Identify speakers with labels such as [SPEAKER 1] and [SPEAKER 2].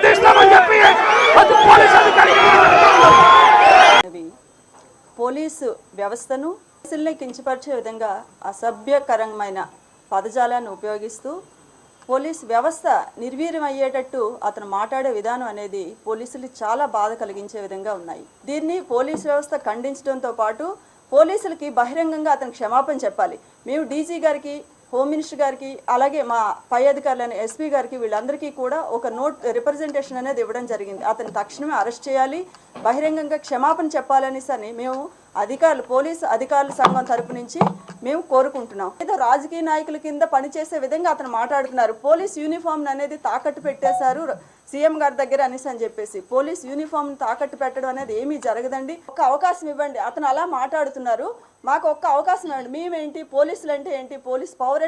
[SPEAKER 1] తీస్తామని చెప్పి పోలీసు అధికారికి
[SPEAKER 2] పోలీసు వ్యవస్థను పోలీసుల్ని కించపరిచే విధంగా అసభ్యకరమైన పదజాలాన్ని ఉపయోగిస్తూ పోలీస్ వ్యవస్థ నిర్వీర్యం అయ్యేటట్టు అతను మాట్లాడే విధానం అనేది పోలీసులకు చాలా బాధ కలిగించే విధంగా ఉన్నాయి. దీన్ని పోలీస్ వ్యవస్థ ఖండించడంతో పాటు పోలీసులకి బహిరంగంగా అతను క్షమాపణ చెప్పాలి. మేము డీజీ గారికి, హోమ్ మినిస్టర్ గారికి, అలాగే మా పై అధికారులైన ఎస్పీ గారికి వీళ్ళందరికీ కూడా ఒక నోట్ రిప్రజెంటేషన్ అనేది ఇవ్వడం జరిగింది. అతను తక్షణమే అరెస్ట్ చేయాలి, బహిరంగంగా క్షమాపణ చెప్పాలనేసి మేము పోలీసు అధికారుల సంఘం తరపు నుంచి మేము కోరుకుంటున్నాం. ఏదో రాజకీయ నాయకుల కింద పనిచేసే విధంగా అతను మాట్లాడుతున్నారు. పోలీస్ యూనిఫామ్ అనేది తాకట్టు పెట్టేశారు సీఎం గారి దగ్గర అని చెప్పేసి. పోలీస్ యూనిఫామ్ తాకట్టు పెట్టడం అనేది ఏమీ జరగదండి. ఒక అవకాశం ఇవ్వండి. అతను అలా మాట్లాడుతున్నారు, మాకు ఒక్క అవకాశం ఇవ్వండి. మేమేంటి, పోలీసులు అంటే ఏంటి, పోలీస్ పవర్ అంటే